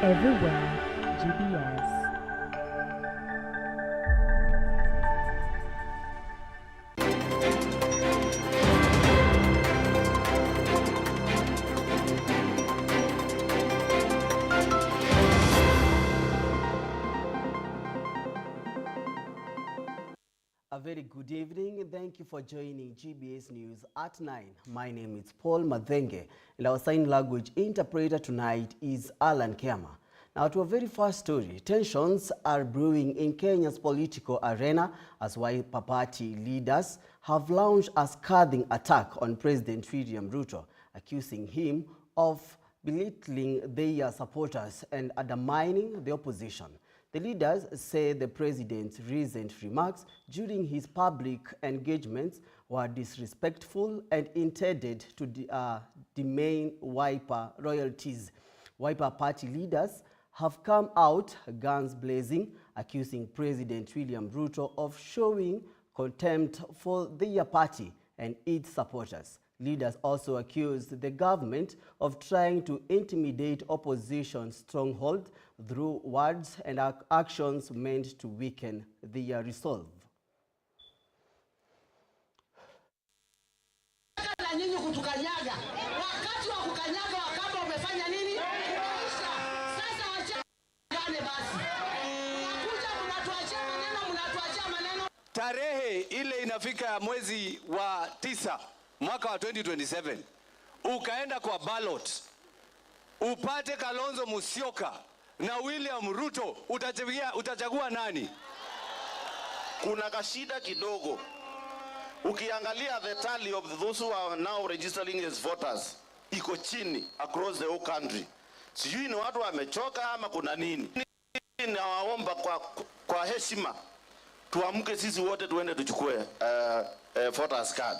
everywhere, GBS. A very good evening and thank you for joining GBS News at 9. My name is Paul Madhenge and our sign language interpreter tonight is Alan Kema. Now to a very first story, tensions are brewing in Kenya's political arena as Wiper Party leaders have launched a scathing attack on President William Ruto, accusing him of belittling their supporters and undermining the opposition. The leaders say the president's recent remarks during his public engagements were disrespectful and intended to demean Wiper royalties. Wiper Party leaders have come out guns blazing, accusing President William Ruto of showing contempt for their party and its supporters. Leaders also accused the government of trying to intimidate opposition stronghold through words and actions meant to weaken their resolve. Tarehe ile inafika mwezi wa 9 mwaka wa 2027 ukaenda kwa ballot upate Kalonzo Musyoka na William Ruto, utachagua nani? Kuna kashida kidogo. Ukiangalia the tally of those who are now registering as voters iko chini across the whole country. Sijui ni watu wamechoka ama kuna nini. Nawaomba kwa heshima tuamke sisi wote tuende tuchukue voters card.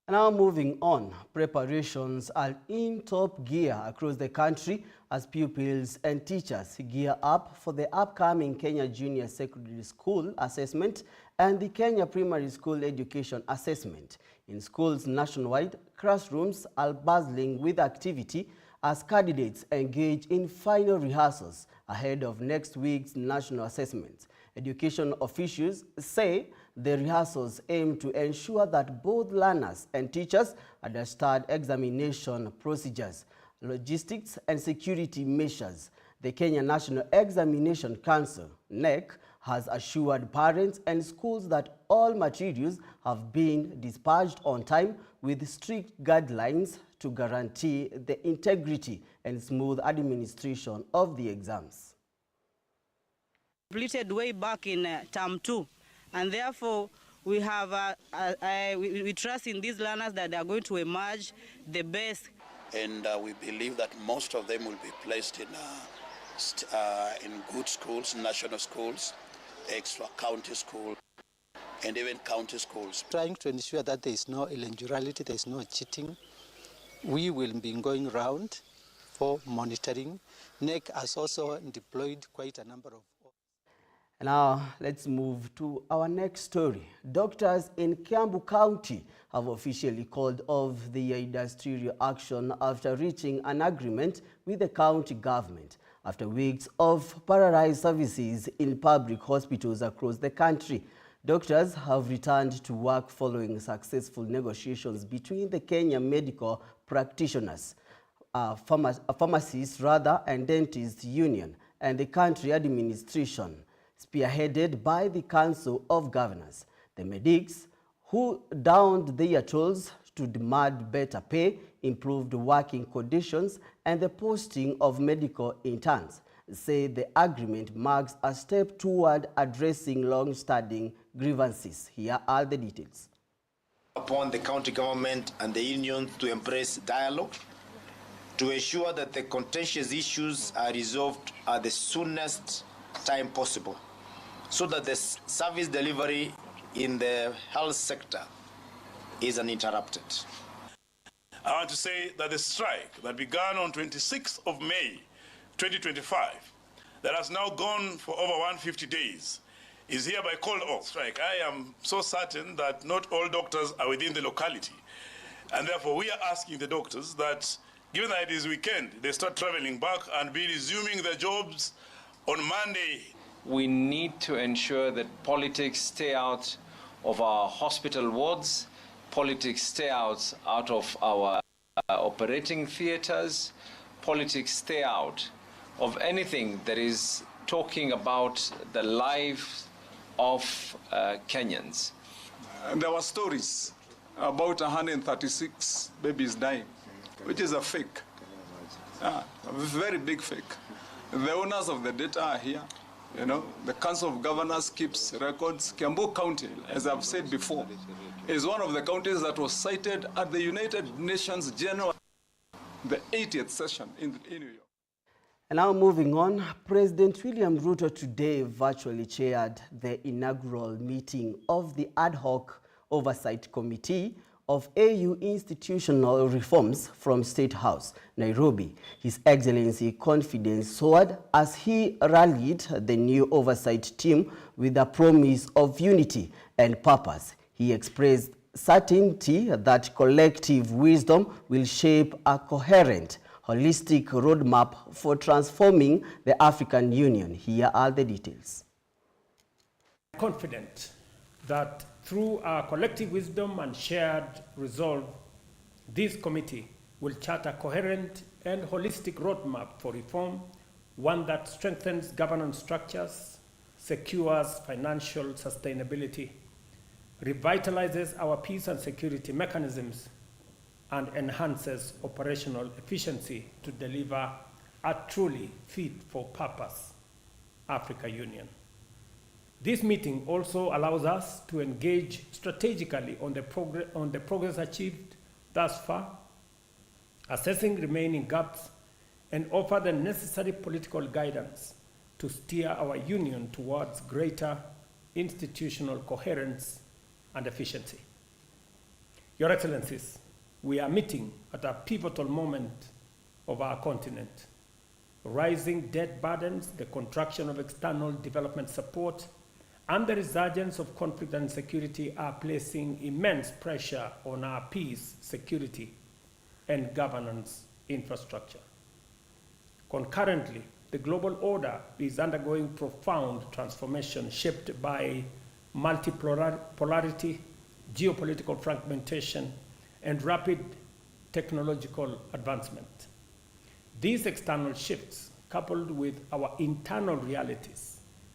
Now moving on, preparations are in top gear across the country as pupils and teachers gear up for the upcoming Kenya Junior Secondary School Assessment and the Kenya Primary School Education Assessment. In schools nationwide, classrooms are bustling with activity as candidates engage in final rehearsals ahead of next week's national assessment. Education officials say the rehearsals aim to ensure that both learners and teachers understand examination procedures, logistics, and security measures. The Kenya National Examination Council, NEC, has assured parents and schools that all materials have been dispatched on time with strict guidelines to guarantee the integrity and smooth administration of the exams. Completed way back in term 2, and therefore we have we trust in these learners that they are going to emerge the best. And we believe that most of them will be placed in good schools, national schools, extra county school, and even county schools. Trying to ensure that there is no irregularity, there is no cheating. We will be going around for monitoring. NEC has also deployed quite a number of. Now, let's move to our next story. Doctors in Kiambu County have officially called off the industrial action after reaching an agreement with the county government after weeks of paralyzed services in public hospitals across the country. Doctors have returned to work following successful negotiations between the Kenya Medical Practitioners, Pharmacists and Dentists Union and the country administration, spearheaded by the Council of Governors. The medics, who donned their tools to demand better pay, improved working conditions, and the posting of medical interns, say the agreement marks a step toward addressing long-standing grievances. Here are the details. Upon the county government and the union to embrace dialogue to ensure that the contentious issues are resolved at the soonest time possible, so that the service delivery in the health sector is uninterrupted. I want to say that the strike that began on 26th of May 2025, that has now gone for over 150 days, is hereby called off. Strike. I am so certain that not all doctors are within the locality, and therefore we are asking the doctors that given that it is weekend, they start traveling back and be resuming their jobs on Monday. We need to ensure that politics stay out of our hospital wards, politics stay out of our operating theaters, politics stay out of anything that is talking about the lives of Kenyans. There were stories about 136 babies dying, which is a fake, a very big fake. The owners of the data are here. You know, the Council of Governors keeps records. Kiambu County, as I've said before, is one of the counties that was cited at the United Nations General, the 80th session in New York. And now moving on, President William Ruto today virtually chaired the inaugural meeting of the Ad Hoc Oversight Committee of AU Institutional Reforms from State House, Nairobi. His Excellency confidence soared as he rallied the new oversight team with a promise of unity and purpose. He expressed certainty that collective wisdom will shape a coherent, holistic roadmap for transforming the African Union. Here are the details. Confident that through our collective wisdom and shared resolve, this committee will chart a coherent and holistic roadmap for reform, one that strengthens governance structures, secures financial sustainability, revitalizes our peace and security mechanisms, and enhances operational efficiency to deliver a truly fit-for-purpose Africa Union. This meeting also allows us to engage strategically on the progress achieved thus far, assessing remaining gaps, and offer the necessary political guidance to steer our union towards greater institutional coherence and efficiency. Your Excellencies, we are meeting at a pivotal moment of our continent. Rising debt burdens, the contraction of external development support, and the resurgence of conflict and insecurity are placing immense pressure on our peace, security, and governance infrastructure. Concurrently, the global order is undergoing profound transformation shaped by multipolarity, geopolitical fragmentation, and rapid technological advancement. These external shifts, coupled with our internal realities,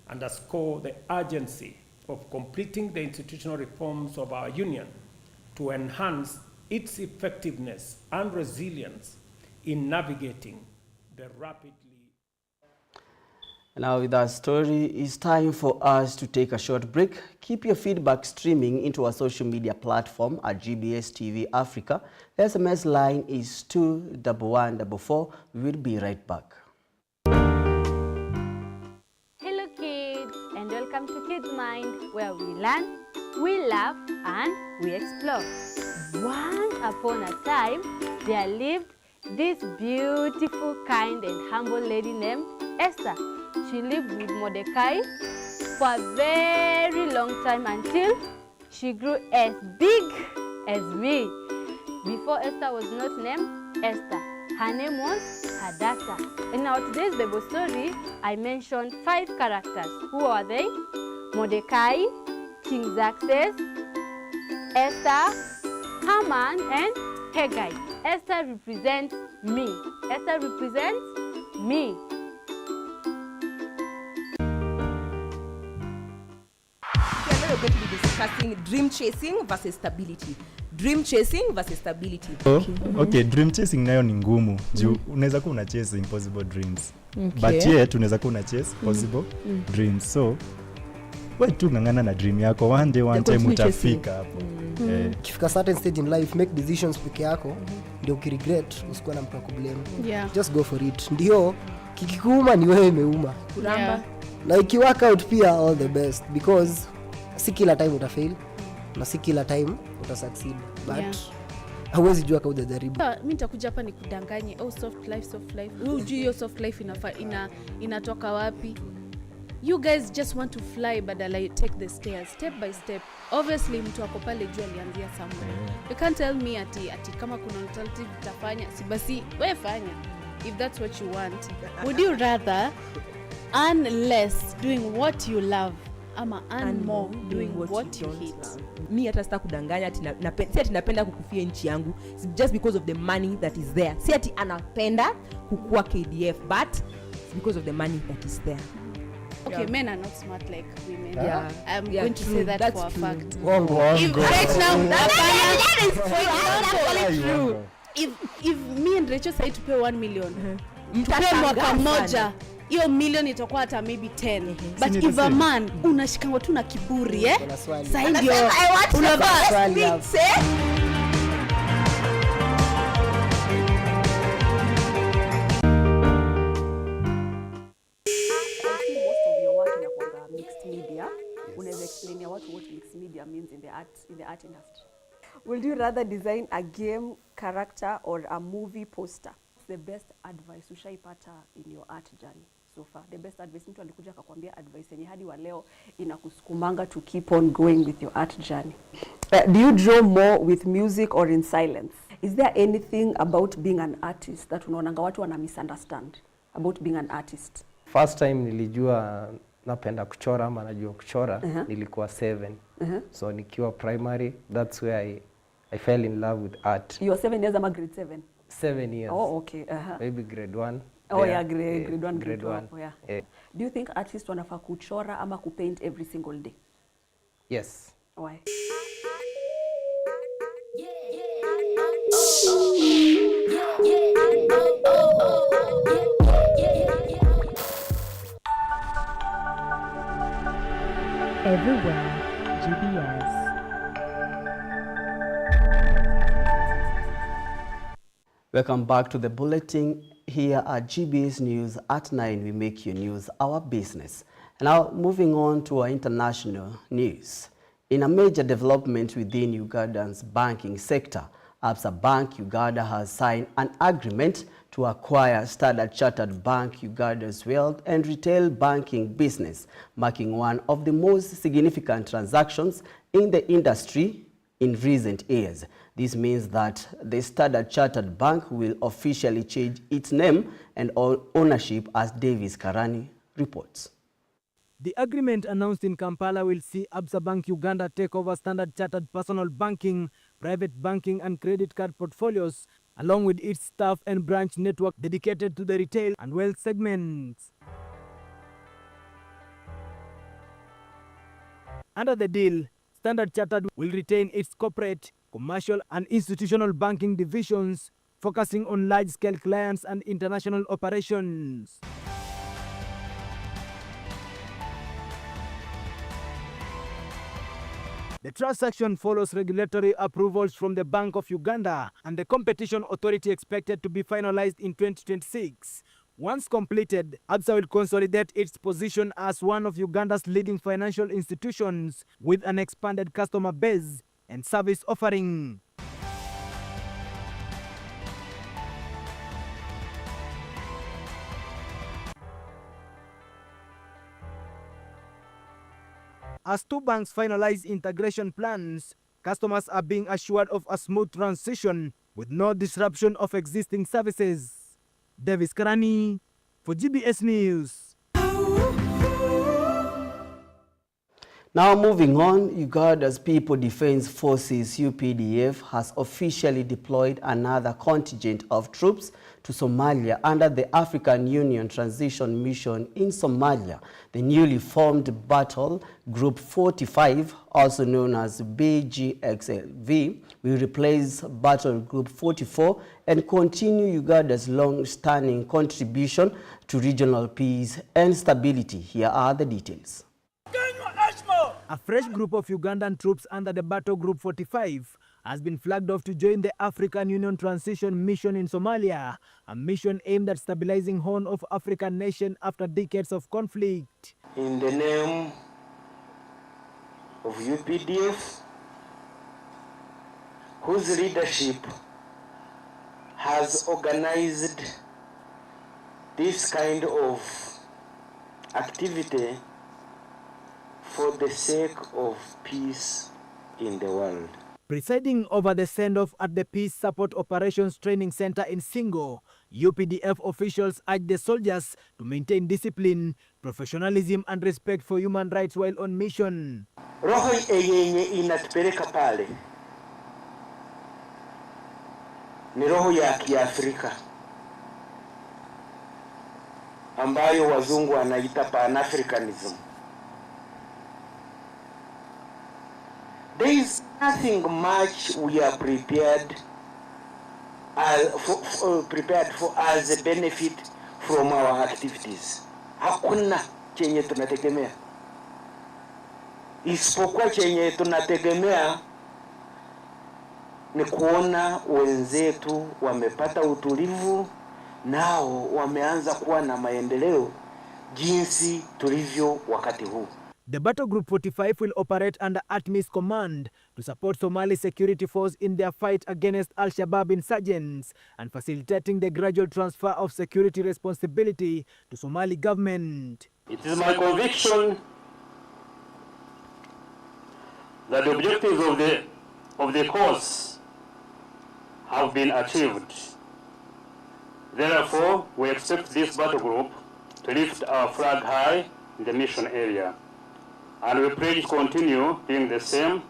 underscore the urgency of completing the institutional reforms of our union to enhance its effectiveness and resilience in navigating the rapidly. Now with our story, it's time for us to take a short break. Keep your feedback streaming into our social media platform at GBS TV Africa. The SMS line is 21144. We will be right back. Hello kids, and welcome to Kids Mind, where we learn, we laugh, and we explore. Once upon a time, there lived this beautiful, kind, and humble lady named Esther. She lived with Mordecai for a very long time until she grew as big as me. Before Esther was not named Esther. Her name was Hadassah. In our today's Bible story, I mentioned 5 characters. Who are they? Mordecai, King Xerxes, Esther, Haman, and Haggai. Esther represents me. Esther represents me. We're going to be discussing dream chasing versus stability. Dream chasing versus stability. Okay, dream chasing nayo ni ngumu. Juu unaweza kuwa una chase impossible dreams. But yet unaweza kuwa una chase possible dreams. So wewe tu ngangana na dream yako, one time utafika hapo. Kifika certain stage in life, make decisions peke yako, ndio ukiregret usikuwa na mtu wa kublame. Just go for it. Ndio kikikuuma ni wewe imeuma. Kuramba. Na iki work out pia all the best, because si kila time uta-fail na si kila time uta-succeed, but hauwezi jua kama hujajaribu. Mimi nitakuja hapa nikudanganye, soft life. Hujui hiyo soft life inatoka wapi? You guys just want to fly badala you take the stairs step by step. Obviously mtu wako pale juu alianzia somewhere. You can't tell me ati kama kuna alternative utafanya, si basi wewe fanya if that's what you want. Would you rather earn less doing what you love ama earn more doing what you hate? Mi hata sita kudanganya ati napenda kukufia nchi yangu just because of the money that is there. Si ati anapenda kukua KDF, but it's because of the money that is there. Okay, men are not smart like women. Yeah. I'm going to say that That's for a true. fact. If Right now, that is true. If me and Rachel say to pay 1 million, to pay Mtashangaa mwaka sana. moja, hiyo million itakuwa hata maybe 10. But if a man unashikangwa tu na kiburi sasa ndio unavaa Unaweza explain what mixed media means in the art industry. Would you rather design a game character or a movie poster? The best advice ushaipata in your art journey so far? The best advice mtu alikuja akakwambia advice yenye hadi wa leo inakusukumanga to keep on going with your art journey. Do you draw more with music or in silence? Is there anything about being an artist that unaonanga watu wana misunderstand about being an artist? First time nilijua napenda kuchora ama najua kuchora nilikuwa 7. So nikiwa primary, that's where I fell in love with art. You were 7 years ama grade 7? 7 years. Oh, okay. Maybe grade 1. Oh yeah, grade 1, grade 2. Yeah. Do you think artists wanafaa kuchora ama kupaint every single day? Yes. Why? Everywhere, GBS. Welcome back to the bulletin. Here at GBS News at 9, we make your news our business. Now, moving on to our international news. In a major development within Uganda's banking sector, Absa Bank Uganda has signed an agreement to acquire Standard Chartered Bank Uganda's wealth and retail banking business, marking one of the most significant transactions in the industry in recent years. This means that the Standard Chartered Bank will officially change its name and ownership, as Davis Karani reports. The agreement announced in Kampala will see Absa Bank Uganda take over Standard Chartered personal banking, private banking and credit card portfolios, along with its staff and branch network dedicated to the retail and wealth segments. Under the deal, Standard Chartered will retain its corporate, commercial and institutional banking divisions, focusing on large-scale clients and international operations. The transaction follows regulatory approvals from the Bank of Uganda and the Competition Authority, expected to be finalized in 2026. Once completed, Absa will consolidate its position as one of Uganda's leading financial institutions with an expanded customer base and service offering. As two banks finalize integration plans, customers are being assured of a smooth transition with no disruption of existing services. Davis Karani for GBS News. Now moving on, Uganda's People Defense Forces UPDF has officially deployed another contingent of troops to Somalia under the African Union Transition Mission in Somalia. The newly formed Battle Group 45, also known as BGXLV, will replace Battle Group 44 and continue Uganda's long-standing contribution to regional peace and stability. Here are the details. A fresh group of Ugandan troops under the Battle Group 45 has been flagged off to join the African Union Transition Mission in Somalia, a mission aimed at stabilizing Horn of African nation after decades of conflict. In the name of UPDF, whose leadership has organized this kind of activity for the sake of peace in the world. Presiding over the send-off at the Peace Support Operations Training Center in Singo, UPDF officials urged the soldiers to maintain discipline, professionalism and respect for human rights while on mission. Roho yenye inatupeleka pale ni roho ya Kiafrika ambayo wazungu wanaita Pan-Africanism. There is nothing much we are prepared for as a benefit from our activities. Hakuna chenye tunategemea. Isipokuwa chenye tunategemea ni kuona wenzetu wamepata utulivu, nao wameanza kuwa na maendeleo jinsi tulivyo wakati huu. The Battle Group 45 will operate under ATMIS command to support Somali security force in their fight against Al-Shabaab insurgents and facilitating the gradual transfer of security responsibility to Somali government. It is my conviction that the objectives of the course have been achieved. Therefore, we expect this battle group to lift our flag high in the mission area. And we pray to continue doing the same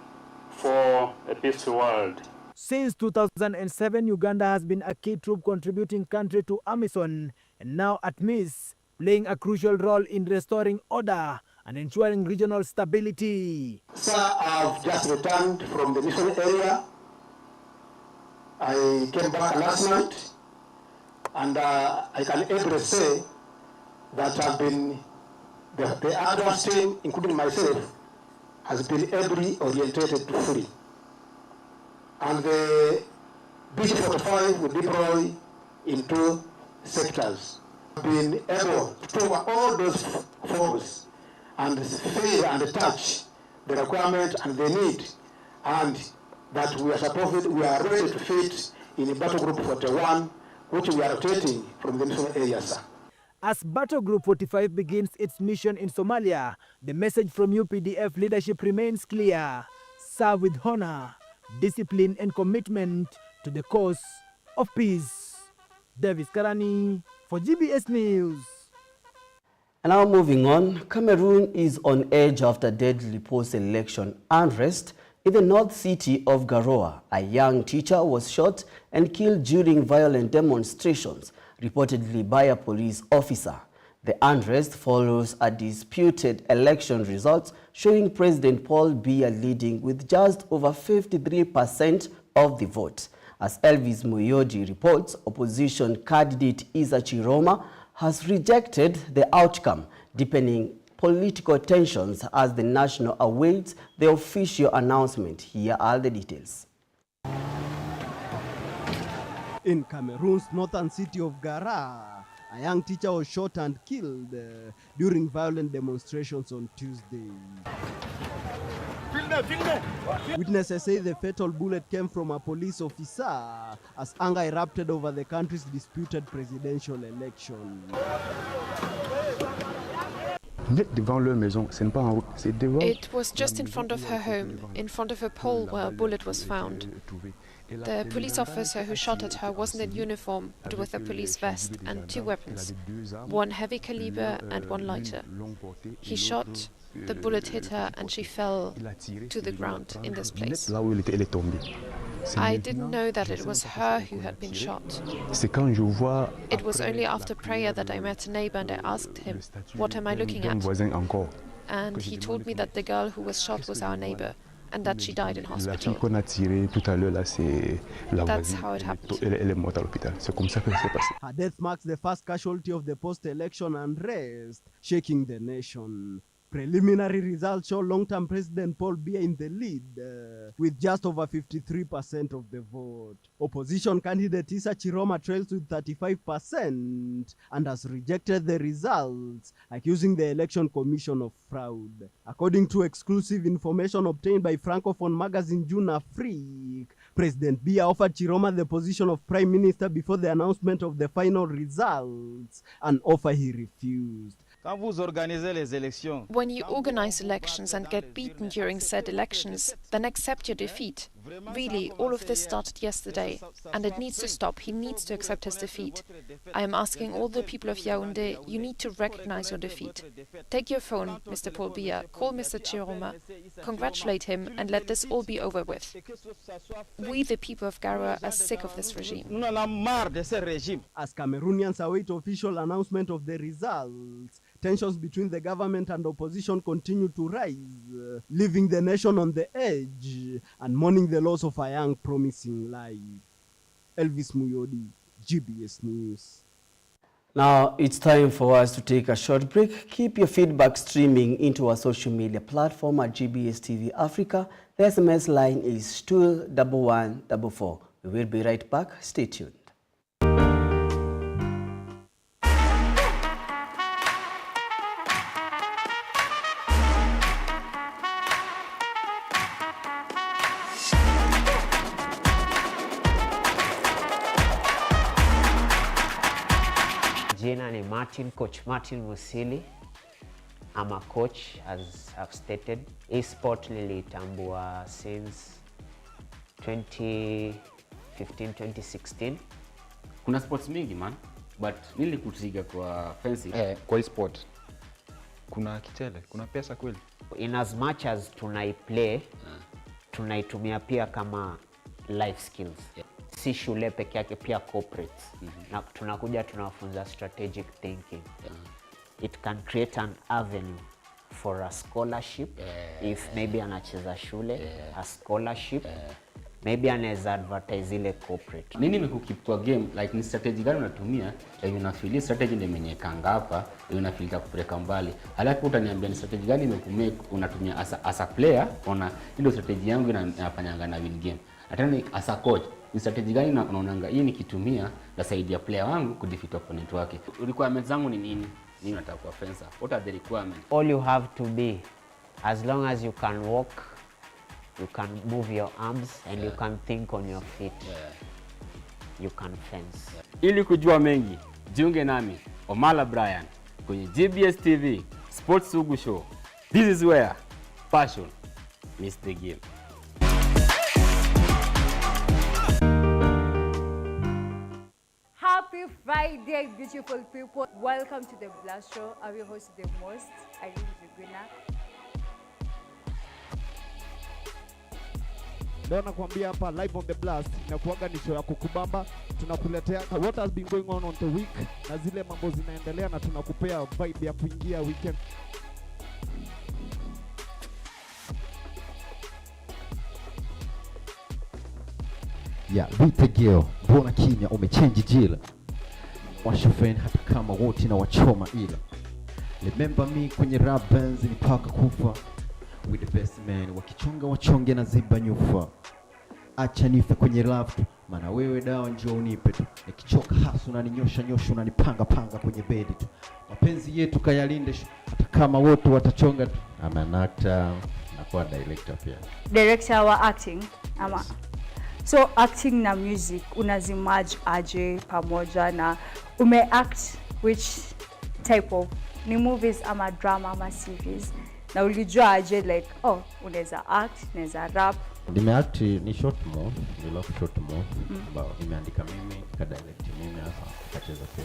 for a peaceful world. Since 2007, Uganda has been a key troop contributing country to AMISON, and now ATMIS, playing a crucial role in restoring order and ensuring regional stability. Sir, I've just returned from the mission area. I came back last night, and I can ably say that I've been the ADVANCE team, including myself, has been ably orientated to free. And the BG-45 will deploy in 2 sectors. Been able to cover all those forces and feel and touch the requirement and the need, and that we are ready to fit in Battle Group 41, which we are rotating from the mission area, sir. As Battle Group 45 begins its mission in Somalia, the message from UPDF leadership remains clear: serve with honor, discipline and commitment to the cause of peace. Davis Karani for GBS News. And now moving on, Cameroon is on edge after deadly post-election unrest in the north city of Garoua. A young teacher was shot and killed during violent demonstrations, reportedly by a police officer. The unrest follows a disputed election results showing President Paul Biya leading with just over 53% of the vote. As Elvis Muyoji reports, opposition candidate Isa Chiroma has rejected the outcome, deepening political tensions as the national awaits the official announcement. Here are the details. In Cameroon's northern city of Gara, a young teacher was shot and killed during violent demonstrations on Tuesday. Witnesses say the fatal bullet came from a police officer as anger erupted over the country's disputed presidential election. It was just in front of her home, in front of a pole where a bullet was found. The police officer who shot at her wasn't in uniform, but with a police vest and 2 weapons, one heavy caliber and one lighter. He shot, the bullet hit her and she fell to the ground in this place. I didn't know that it was her who had been shot. It was only after prayer that I met a neighbor and I asked him, "What am I looking at?" And he told me that the girl who was shot was our neighbor and that she died in hospital. That's how it happened. Her death marks the first casualty of the post-election unrest, shaking the nation. Preliminary results show long-term President Paul Biya in the lead with just over 53% of the vote. Opposition candidate Isa Chiroma trails with 35% and has rejected the results, accusing the Election Commission of fraud. According to exclusive information obtained by Francophone magazine June Afrique, President Biya offered Chiroma the position of Prime Minister before the announcement of the final results, an offer he refused. When you organize elections and get beaten during said elections, then accept your defeat. Really, all of this started yesterday, and it needs to stop. He needs to accept his defeat. I am asking all the people of Yaoundé, you need to recognize your defeat. Take your phone, Mr. Paul Biya, call Mr. Chiroma, congratulate him, and let this all be over with. We, the people of Garoua, are sick of this regime. As Cameroonians await official announcement of the results, tensions between the government and opposition continue to rise, leaving the nation on the edge and mourning the loss of a young promising life. Elvis Muyodi, GBS News. Now it's time for us to take a short break. Keep your feedback streaming into our social media platform at GBS TV Africa. The SMS line is 21144. We will be right back. Stay tuned. Jina ni Coach Martin Musili. I'm a coach, as I've stated. E-sport nilitambua since 2015-2016. Kuna sports mingi man, but nilikutiga kwa fencing. Kwa e-sport kuna kitele, kuna pesa kweli. In as much as tunaiplay, tunaitumia pia kama life skills. Si shule peke yake, pia corporate. Na tunakuja tunafunza strategic thinking. It can create an avenue for a scholarship. If maybe anacheza shule, a scholarship. Maybe anaweza advertise ile corporate. Nini imekukeep kwa game, like ni strategy gani unatumia, unafeel strategy ndio imenyekanga hapa, unafeel kupeleka mbali. Alafu utaniambia ni strategy gani imekumake unatumia as a player, ona ile strategy yangu inafanyanga na win game. Hata as a coach, ni strategy gani unaonanga hii nikitumia na saidia player wangu kudefeat opponent wake. Requirements zangu ni nini? Nini nataka kwa fencer? What are the requirements? All you have to be, as long as you can walk, you can move your arms, and you can think on your feet. You can fence. Ili kujua mengi, jiunge nami Omala Brian kwenye GBS TV Sports Sugu Show. This is where passion meets the game. Happy Friday, beautiful people. Welcome to the Blast Show. I will host the most. Irene Viguna. Leo nakwambia hapa live on the blast inakuaga ni show ya kukubamba. Tunakuletea what has been going on the week na zile mambo zinaendelea, na tunakupea vibe ya kuingia weekend. Vitegeo, mbona kimya umechange jila. Washofen hata kama wote na wachoma ila. Remember me kwenye rap bands ni paka kufa. With the best man, wakichonga wachonge na ziba nyufa. Acha nife kwenye love tu, maana wewe dawa njoo unipe tu. Nikichoka hasu na ninyosha nyosha na nipanga panga kwenye bedi tu. Mapenzi yetu kayalinde hata kama wote watachonga tu. Ama an actor, nakuwa director pia. Director wa acting ama. So acting na music unazimerge aje pamoja, na umeact which type of, ni movies ama drama ama series? Na ulijua aje like unaweza act, unaweza rap? Nimeact ni short movie, ni love short movie ambao nimeandika mimi, ka direct mimi, hasa kacheza pia.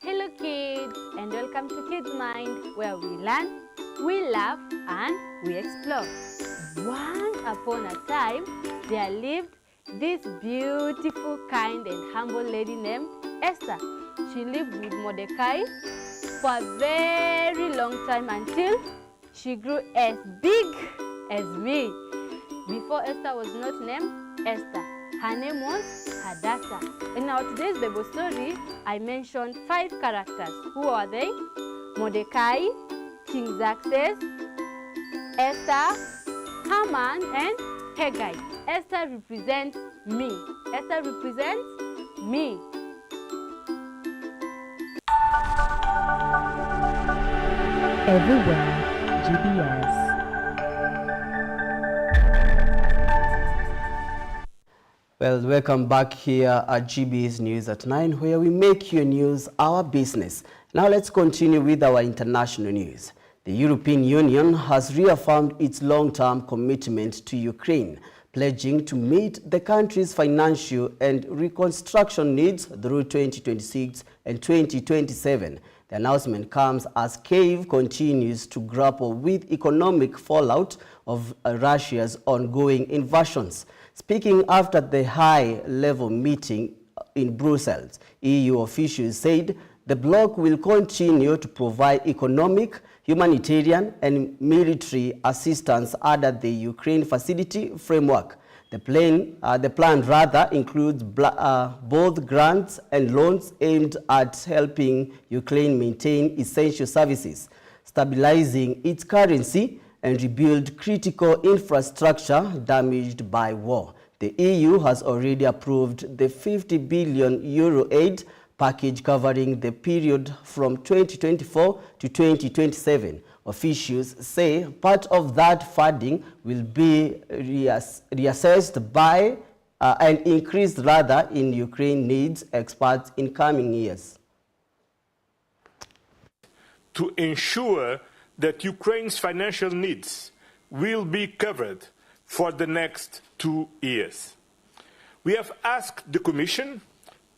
Hello kids, and welcome to Kids Mind, where we learn, we laugh, and we explore. Once upon a time, there lived this beautiful, kind, and humble lady named Esther. She lived with Mordecai for a very long time until she grew as big as me. Before Esther was not named Esther, her name was Hadassah. In our today's Bible story, I mentioned 5 characters. Who are they? Mordecai, King Xerxes, Esther, Haman, and Haggai. Esther represents me. Esther represents me. Everywhere, GBS. Well, welcome back here at GBS News at 9, where we make your news our business. Now let's continue with our international news. The European Union has reaffirmed its long-term commitment to Ukraine, pledging to meet the country's financial and reconstruction needs through 2026 and 2027. The announcement comes as Kyiv continues to grapple with economic fallout of Russia's ongoing invasions. Speaking after the high-level meeting in Brussels, EU officials said the bloc will continue to provide economic, humanitarian and military assistance under the Ukraine Facility framework. The plan rather includes both grants and loans aimed at helping Ukraine maintain essential services, stabilizing its currency, and rebuild critical infrastructure damaged by war. The EU has already approved the €50 billion aid package covering the period from 2024 to 2027. Officials say part of that funding will be reassessed by and increased rather in Ukraine needs experts in coming years. To ensure that Ukraine's financial needs will be covered for the next 2 years. We have asked the Commission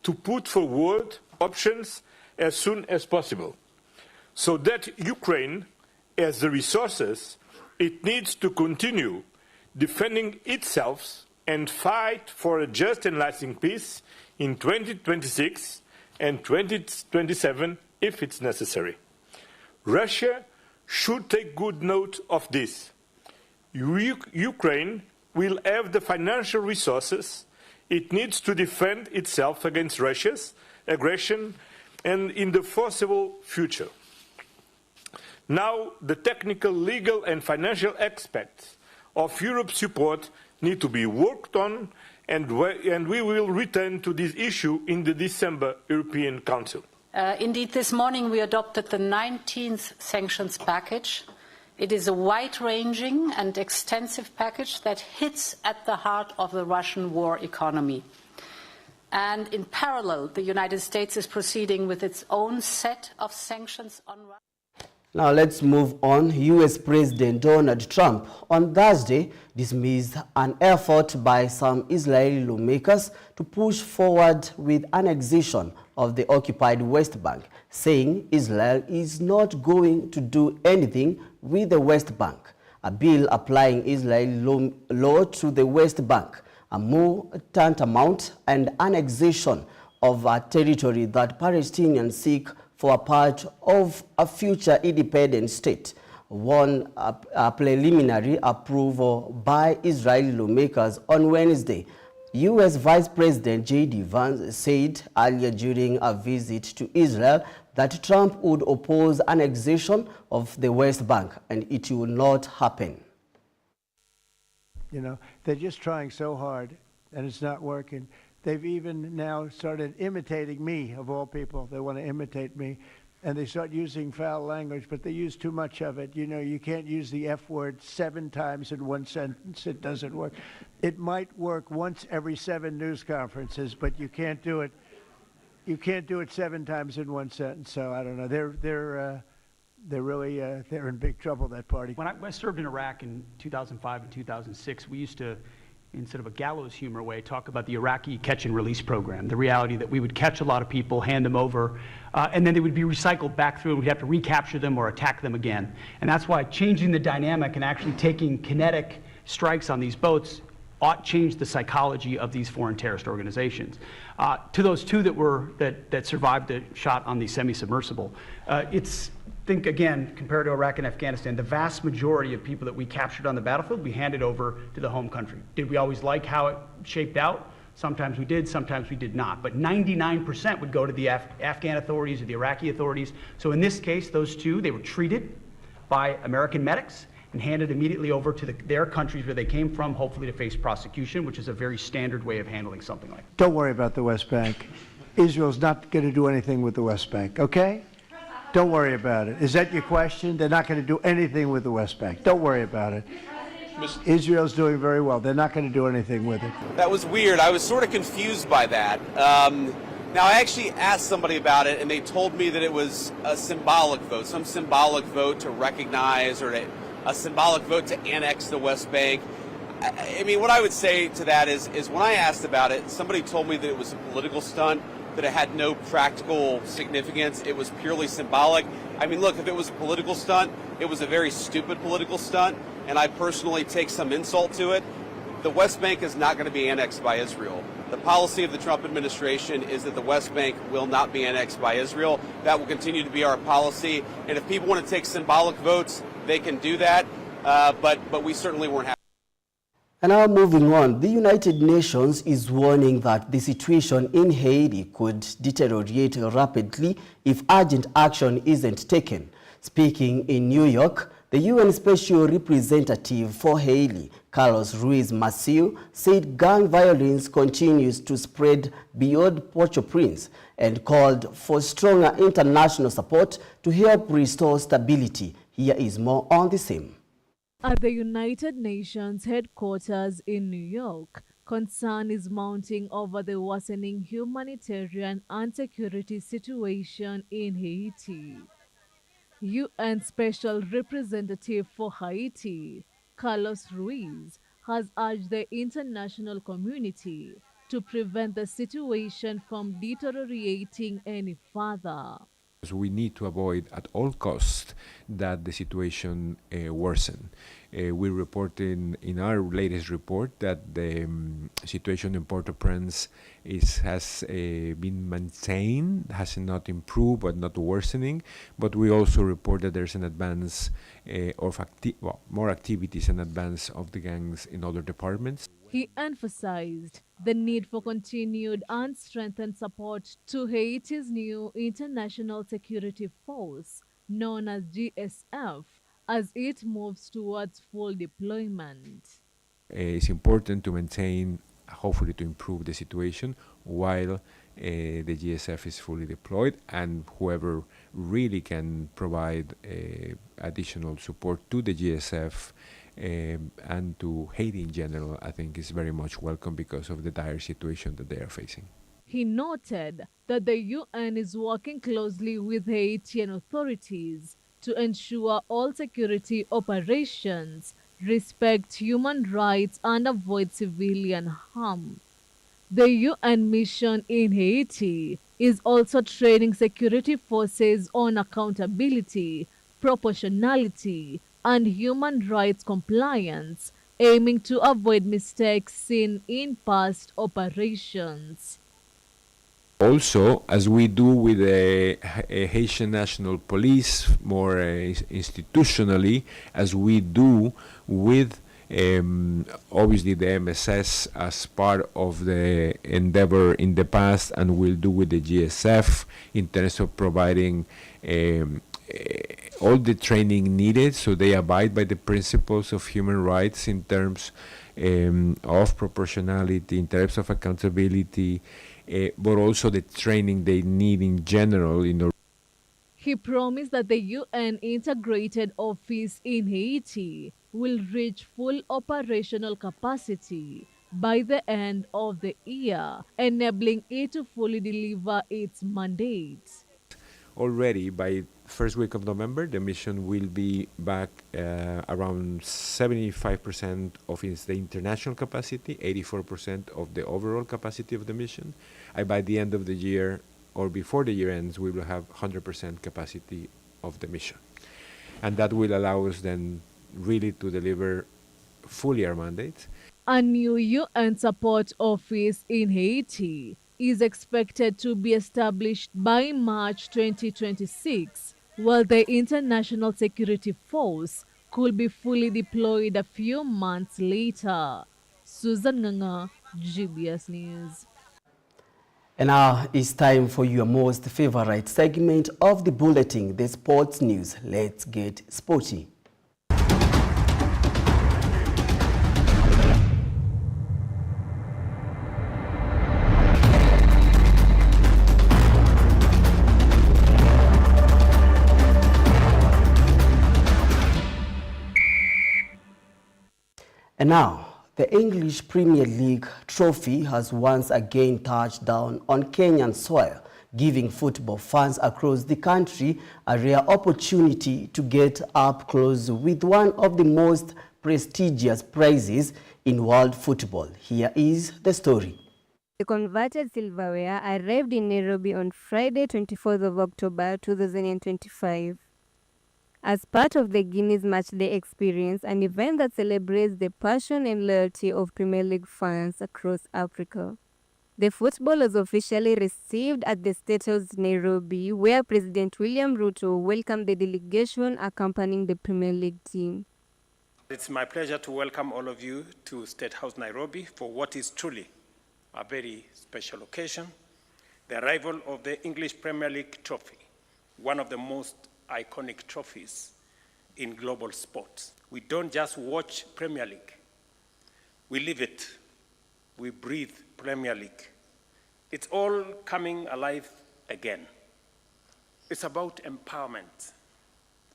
to put forward options as soon as possible, so that Ukraine has the resources it needs to continue defending itself and fight for a just and lasting peace in 2026 and 2027 if it's necessary. Russia should take good note of this. Ukraine will have the financial resources it needs to defend itself against Russia's aggression and in the foreseeable future. Now, the technical, legal and financial aspects of Europe's support need to be worked on, and we will return to this issue in the December European Council. Indeed, this morning we adopted the 19th sanctions package. It is a wide-ranging and extensive package that hits at the heart of the Russian war economy. And in parallel, the United States is proceeding with its own set of sanctions on Russia. Now let's move on. US President Donald Trump on Thursday dismissed an effort by some Israeli lawmakers to push forward with annexation of the occupied West Bank, saying Israel is not going to do anything with the West Bank. A bill applying Israeli law to the West Bank, a more tantamount and annexation of a territory that Palestinians seek for a part of a future independent state, won a preliminary approval by Israeli lawmakers on Wednesday. U.S. Vice President J.D. Vance said earlier during a visit to Israel that Trump would oppose annexation of the West Bank, and it will not happen. You know, they're just trying so hard, and it's not working. They've even now started imitating me, of all people. They want to imitate me, and they start using foul language, but they use too much of it. You know, you can't use the F word 7 times in one sentence. It doesn't work. It might work once every 7 news conferences, but you can't do it. You can't do it 7 times in one sentence. So I don't know. They're really they're in big trouble, that party. When I served in Iraq in 2005 and 2006, we used to, in sort of a gallows humor way, talk about the Iraqi catch and release program, the reality that we would catch a lot of people, hand them over, and then they would be recycled back through, and we'd have to recapture them or attack them again. And that's why changing the dynamic and actually taking kinetic strikes on these boats ought change the psychology of these foreign terrorist organizations. To those 2 that survived the shot on the semi-submersible, think again, compared to Iraq and Afghanistan, the vast majority of people that we captured on the battlefield, we handed over to the home country. Did we always like how it shaped out? Sometimes we did, sometimes we did not. But 99% would go to the Afghan authorities or the Iraqi authorities. So in this case, those 2, they were treated by American medics and handed immediately over to their countries where they came from, hopefully to face prosecution, which is a very standard way of handling something like that. Don't worry about the West Bank. Israel's not going to do anything with the West Bank, okay? Don't worry about it. Is that your question? They're not going to do anything with the West Bank. Don't worry about it. Israel's doing very well. They're not going to do anything with it. That was weird. I was sort of confused by that. Now, I actually asked somebody about it, and they told me that it was a symbolic vote, some symbolic vote to recognize or a symbolic vote to annex the West Bank. I mean, what I would say to that is when I asked about it, somebody told me that it was a political stunt, that it had no practical significance. It was purely symbolic. I mean, look, if it was a political stunt, it was a very stupid political stunt, and I personally take some insult to it. The West Bank is not going to be annexed by Israel. The policy of the Trump administration is that the West Bank will not be annexed by Israel. That will continue to be our policy. And if people want to take symbolic votes, they can do that. But we certainly weren't happy. And now moving on, the United Nations is warning that the situation in Haiti could deteriorate rapidly if urgent action isn't taken. Speaking in New York, the UN Special Representative for Haiti, Carlos Ruiz Massieu, said gang violence continues to spread beyond Port-au-Prince and called for stronger international support to help restore stability. Here is more on the same. At the United Nations headquarters in New York, concern is mounting over the worsening humanitarian and security situation in Haiti. UN Special Representative for Haiti, Carlos Ruiz, has urged the international community to prevent the situation from deteriorating any further. We need to avoid at all costs that the situation worsen. We reported in our latest report that the situation in Port-au-Prince has been maintained, has not improved but not worsening. But we also report that there's an advance of more activities and advance of the gangs in other departments. He emphasized the need for continued and strengthened support to Haiti's new international security force, known as GSF, as it moves towards full deployment. It's important to maintain, hopefully to improve the situation, while the GSF is fully deployed, and whoever really can provide additional support to the GSF and to Haiti in general, I think is very much welcome because of the dire situation that they are facing. He noted that the UN is working closely with Haitian authorities to ensure all security operations respect human rights and avoid civilian harm. The UN mission in Haiti is also training security forces on accountability, proportionality, and human rights compliance, aiming to avoid mistakes seen in past operations. Also, as we do with the Haitian National Police, more institutionally, as we do with obviously the MSS as part of the endeavor in the past, and we'll do with the GSF in terms of providing all the training needed so they abide by the principles of human rights in terms of proportionality, in terms of accountability, but also the training they need in general. He promised that the UN Integrated Office in Haiti will reach full operational capacity by the end of the year, enabling it to fully deliver its mandate. Already by first week of November, the mission will be back around 75% of the international capacity, 84% of the overall capacity of the mission. And by the end of the year, or before the year ends, we will have 100% capacity of the mission. And that will allow us then really to deliver fully our mandate. A new UN support office in Haiti is expected to be established by March 2026, while the International Security Force could be fully deployed a few months later. Susan Nganga, GBS News. And now it's time for your most favorite segment of the bulletin, the sports news. Let's get sporty. And now, the English Premier League trophy has once again touched down on Kenyan soil, giving football fans across the country a rare opportunity to get up close with one of the most prestigious prizes in world football. Here is the story. The converted silverware arrived in Nairobi on Friday, 24th of October 2025. As part of the Guinness Matchday experience, an event that celebrates the passion and loyalty of Premier League fans across Africa. The football was officially received at the State House Nairobi, where President William Ruto welcomed the delegation accompanying the Premier League team. It's my pleasure to welcome all of you to State House Nairobi for what is truly a very special occasion, the arrival of the English Premier League trophy, one of the most iconic trophies in global sports. We don't just watch Premier League, we live it, we breathe Premier League. It's all coming alive again. It's about empowerment.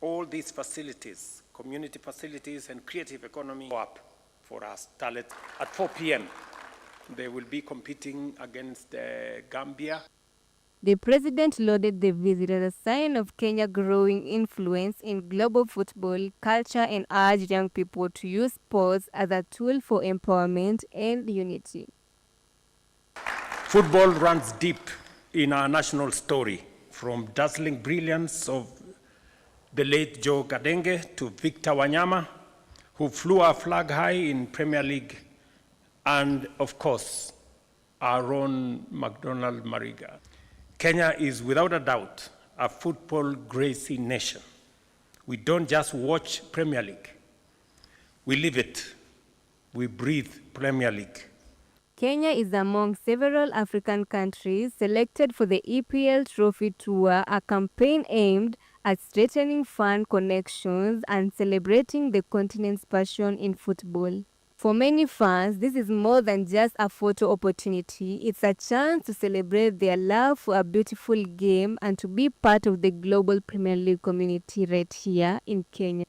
All these facilities, community facilities and creative economy go up for us. Talent at 4 p.m. They will be competing against Gambia. The president lauded the visit as a sign of Kenya's growing influence in global football culture and urged young people to use sports as a tool for empowerment and unity. Football runs deep in our national story, from dazzling brilliance of the late Joe Gadenge to Victor Wanyama, who flew our flag high in Premier League, and of course, our own McDonald Mariga. Kenya is without a doubt a football crazy nation. We don't just watch Premier League, we live it, we breathe Premier League. Kenya is among several African countries selected for the EPL Trophy Tour, a campaign aimed at strengthening fan connections and celebrating the continent's passion in football. For many fans, this is more than just a photo opportunity. It's a chance to celebrate their love for a beautiful game and to be part of the global Premier League community right here in Kenya.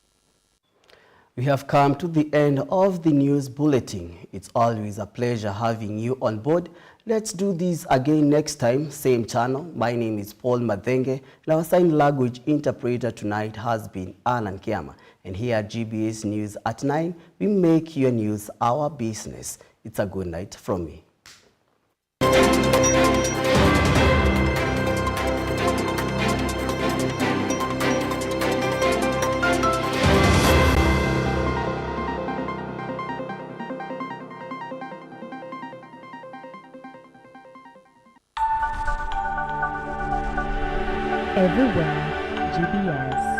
We have come to the end of the news bulletin. It's always a pleasure having you on board. Let's do this again next time, same channel. My name is Paul Mathenge, and our sign language interpreter tonight has been Alan Kiama. And here at GBS News at 9, we make your news our business. It's a good night from me. Everywhere, GBS.